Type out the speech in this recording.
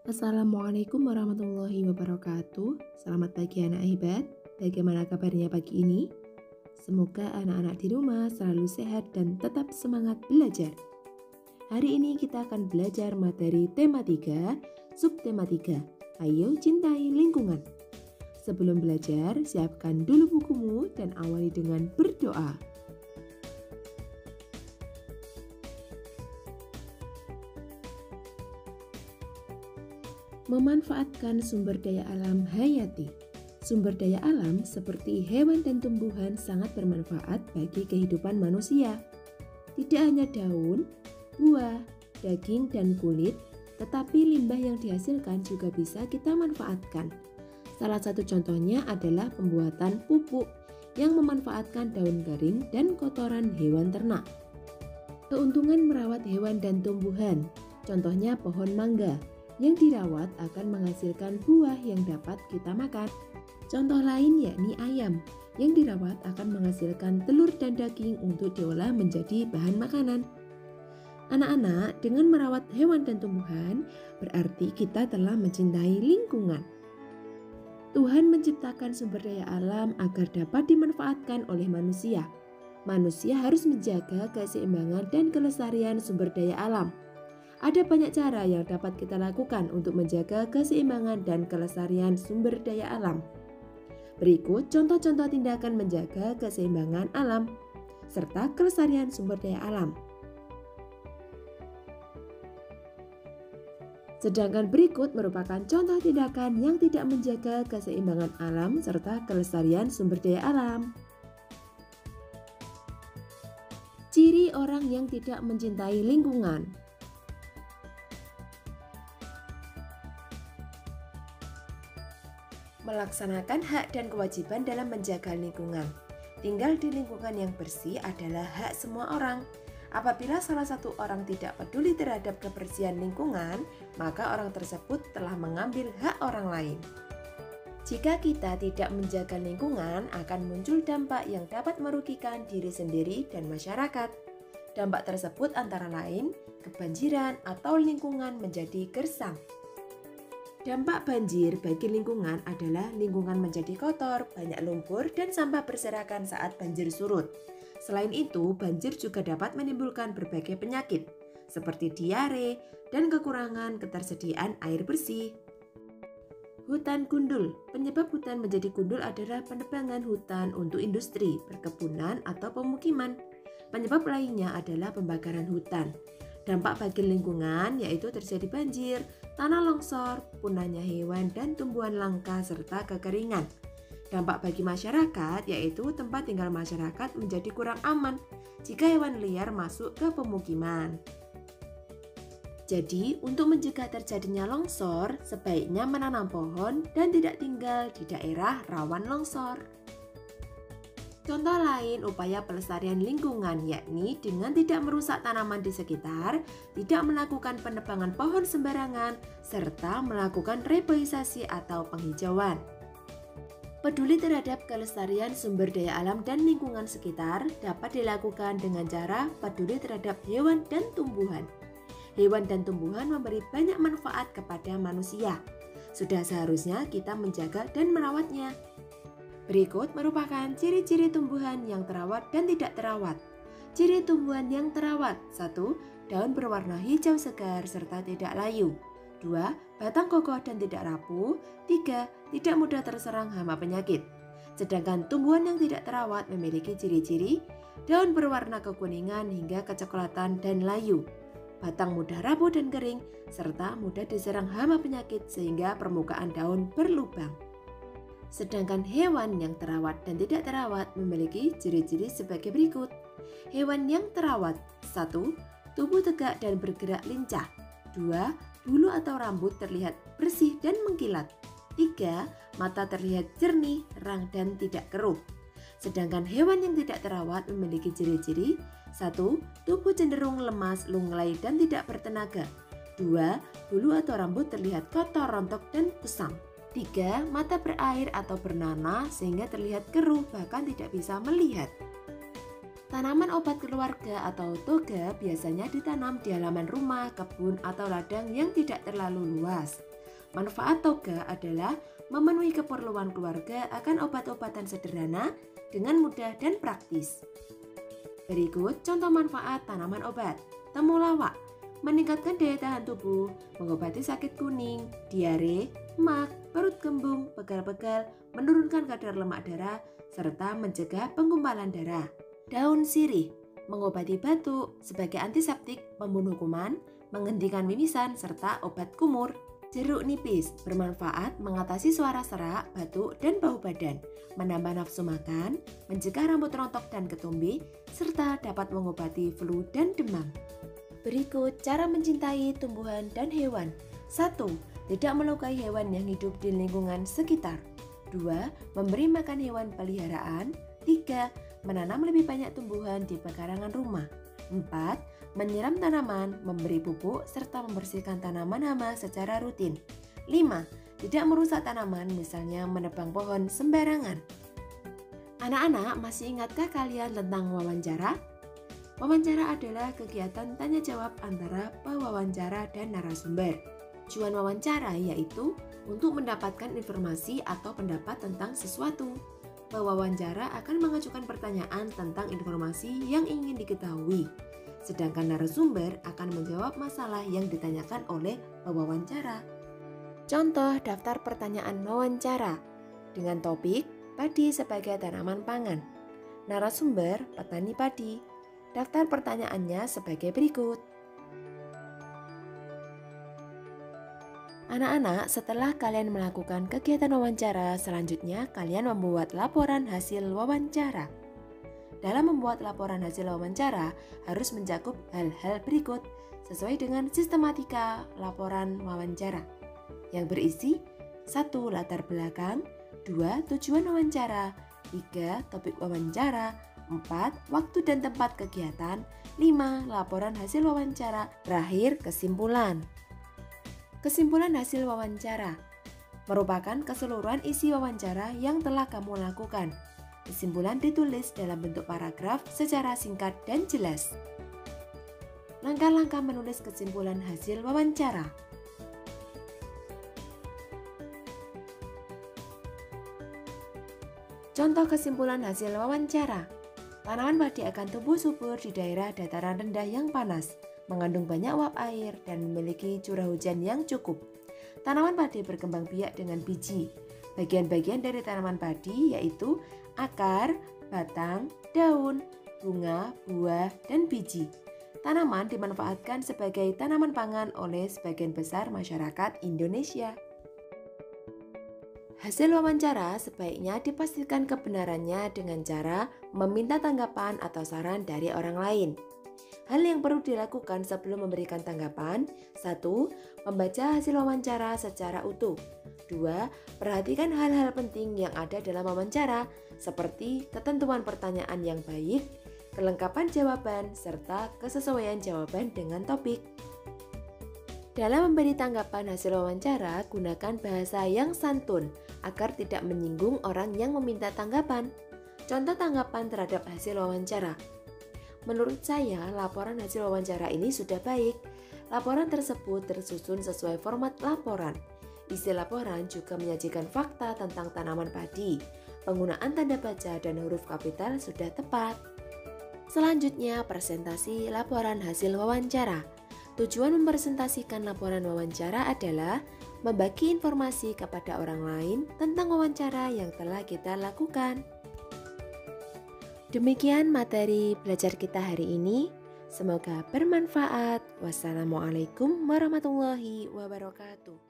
Assalamualaikum warahmatullahi wabarakatuh. Selamat pagi anak hebat. Bagaimana kabarnya pagi ini? Semoga anak-anak di rumah selalu sehat dan tetap semangat belajar. Hari ini kita akan belajar materi tema 3, subtema 3. Ayo cintai lingkungan. Sebelum belajar, siapkan dulu bukumu dan awali dengan berdoa. Memanfaatkan sumber daya alam hayati. Sumber daya alam seperti hewan dan tumbuhan sangat bermanfaat bagi kehidupan manusia. Tidak hanya daun, buah, daging, dan kulit, tetapi limbah yang dihasilkan juga bisa kita manfaatkan. Salah satu contohnya adalah pembuatan pupuk yang memanfaatkan daun kering dan kotoran hewan ternak. Keuntungan merawat hewan dan tumbuhan, contohnya pohon mangga, yang dirawat akan menghasilkan buah yang dapat kita makan. Contoh lain yakni ayam, yang dirawat akan menghasilkan telur dan daging untuk diolah menjadi bahan makanan. Anak-anak, dengan merawat hewan dan tumbuhan, berarti kita telah mencintai lingkungan. Tuhan menciptakan sumber daya alam agar dapat dimanfaatkan oleh manusia. Manusia harus menjaga keseimbangan dan kelestarian sumber daya alam. Ada banyak cara yang dapat kita lakukan untuk menjaga keseimbangan dan kelestarian sumber daya alam. Berikut contoh-contoh tindakan menjaga keseimbangan alam serta kelestarian sumber daya alam. Sedangkan berikut merupakan contoh tindakan yang tidak menjaga keseimbangan alam serta kelestarian sumber daya alam. Ciri orang yang tidak mencintai lingkungan. Melaksanakan hak dan kewajiban dalam menjaga lingkungan. Tinggal di lingkungan yang bersih adalah hak semua orang. Apabila salah satu orang tidak peduli terhadap kebersihan lingkungan, maka orang tersebut telah mengambil hak orang lain. Jika kita tidak menjaga lingkungan, akan muncul dampak yang dapat merugikan diri sendiri dan masyarakat. Dampak tersebut antara lain kebanjiran atau lingkungan menjadi gersang. Dampak banjir bagi lingkungan adalah lingkungan menjadi kotor, banyak lumpur, dan sampah berserakan saat banjir surut. Selain itu, banjir juga dapat menimbulkan berbagai penyakit, seperti diare dan kekurangan ketersediaan air bersih. Hutan gundul. Penyebab hutan menjadi gundul adalah penebangan hutan untuk industri, perkebunan, atau pemukiman. Penyebab lainnya adalah pembakaran hutan. Dampak bagi lingkungan yaitu terjadi banjir, tanah longsor, punahnya hewan dan tumbuhan langka, serta kekeringan. Dampak bagi masyarakat yaitu tempat tinggal masyarakat menjadi kurang aman jika hewan liar masuk ke pemukiman. Jadi, untuk mencegah terjadinya longsor, sebaiknya menanam pohon dan tidak tinggal di daerah rawan longsor. Contoh lain upaya pelestarian lingkungan yakni dengan tidak merusak tanaman di sekitar, tidak melakukan penebangan pohon sembarangan, serta melakukan reboisasi atau penghijauan. Peduli terhadap kelestarian sumber daya alam dan lingkungan sekitar dapat dilakukan dengan cara peduli terhadap hewan dan tumbuhan. Hewan dan tumbuhan memberi banyak manfaat kepada manusia. Sudah seharusnya kita menjaga dan merawatnya. Berikut merupakan ciri-ciri tumbuhan yang terawat dan tidak terawat. Ciri tumbuhan yang terawat: 1. Daun berwarna hijau segar serta tidak layu. 2. Batang kokoh dan tidak rapuh. 3. Tidak mudah terserang hama penyakit. Sedangkan tumbuhan yang tidak terawat memiliki ciri-ciri daun berwarna kekuningan hingga kecoklatan dan layu, batang mudah rapuh dan kering, serta mudah diserang hama penyakit sehingga permukaan daun berlubang. Sedangkan hewan yang terawat dan tidak terawat memiliki ciri-ciri sebagai berikut. Hewan yang terawat: 1. Tubuh tegak dan bergerak lincah. 2. Bulu atau rambut terlihat bersih dan mengkilat. 3. Mata terlihat jernih, terang dan tidak keruh. Sedangkan hewan yang tidak terawat memiliki ciri-ciri: 1. Tubuh cenderung lemas, lunglai dan tidak bertenaga. 2. Bulu atau rambut terlihat kotor, rontok dan kusam. 3. Mata berair atau bernanah sehingga terlihat keruh bahkan tidak bisa melihat. Tanaman obat keluarga atau toga biasanya ditanam di halaman rumah, kebun, atau ladang yang tidak terlalu luas. Manfaat toga adalah memenuhi keperluan keluarga akan obat-obatan sederhana dengan mudah dan praktis. Berikut contoh manfaat tanaman obat. Temulawak meningkatkan daya tahan tubuh, mengobati sakit kuning, diare, mak, perut kembung, pegal-pegal, menurunkan kadar lemak darah, serta mencegah penggumpalan darah. Daun sirih mengobati batuk, sebagai antiseptik, membunuh kuman, menghentikan mimisan, serta obat kumur. Jeruk nipis bermanfaat mengatasi suara serak, batuk, dan bau badan, menambah nafsu makan, mencegah rambut rontok dan ketumbi, serta dapat mengobati flu dan demam. Berikut cara mencintai tumbuhan dan hewan. 1. Tidak melukai hewan yang hidup di lingkungan sekitar. 2. Memberi makan hewan peliharaan. 3. Menanam lebih banyak tumbuhan di pekarangan rumah. 4. Menyiram tanaman, memberi pupuk, serta membersihkan tanaman hama secara rutin. 5. Tidak merusak tanaman, misalnya menebang pohon sembarangan. Anak-anak, masih ingatkah kalian tentang wawancara? Wawancara adalah kegiatan tanya jawab antara pewawancara dan narasumber. Tujuan wawancara yaitu untuk mendapatkan informasi atau pendapat tentang sesuatu. Pewawancara akan mengajukan pertanyaan tentang informasi yang ingin diketahui, sedangkan narasumber akan menjawab masalah yang ditanyakan oleh pewawancara. Contoh daftar pertanyaan wawancara dengan topik padi sebagai tanaman pangan. Narasumber petani padi. Daftar pertanyaannya sebagai berikut. Anak-anak, setelah kalian melakukan kegiatan wawancara, selanjutnya kalian membuat laporan hasil wawancara. Dalam membuat laporan hasil wawancara, harus mencakup hal-hal berikut sesuai dengan sistematika laporan wawancara, yang berisi 1. Latar belakang, 2. Tujuan wawancara, 3. Topik wawancara, 4. Waktu dan tempat kegiatan, 5. Laporan hasil wawancara, terakhir kesimpulan. Kesimpulan hasil wawancara merupakan keseluruhan isi wawancara yang telah kamu lakukan. Kesimpulan ditulis dalam bentuk paragraf secara singkat dan jelas. Langkah-langkah menulis kesimpulan hasil wawancara. Contoh kesimpulan hasil wawancara. Tanaman padi akan tumbuh subur di daerah dataran rendah yang panas, mengandung banyak uap air, dan memiliki curah hujan yang cukup. Tanaman padi berkembang biak dengan biji. Bagian-bagian dari tanaman padi yaitu akar, batang, daun, bunga, buah, dan biji. Tanaman dimanfaatkan sebagai tanaman pangan oleh sebagian besar masyarakat Indonesia. Hasil wawancara sebaiknya dipastikan kebenarannya dengan cara meminta tanggapan atau saran dari orang lain. Hal yang perlu dilakukan sebelum memberikan tanggapan: 1. Membaca hasil wawancara secara utuh. 2. Perhatikan hal-hal penting yang ada dalam wawancara, seperti ketentuan pertanyaan yang baik, kelengkapan jawaban, serta kesesuaian jawaban dengan topik. Dalam memberi tanggapan hasil wawancara, gunakan bahasa yang santun agar tidak menyinggung orang yang meminta tanggapan. Contoh tanggapan terhadap hasil wawancara. Menurut saya, laporan hasil wawancara ini sudah baik. Laporan tersebut tersusun sesuai format laporan. Isi laporan juga menyajikan fakta tentang tanaman padi. Penggunaan tanda baca dan huruf kapital sudah tepat. Selanjutnya, presentasi laporan hasil wawancara. Tujuan mempresentasikan laporan wawancara adalah membagi informasi kepada orang lain tentang wawancara yang telah kita lakukan. Demikian materi belajar kita hari ini. Semoga bermanfaat. Wassalamualaikum warahmatullahi wabarakatuh.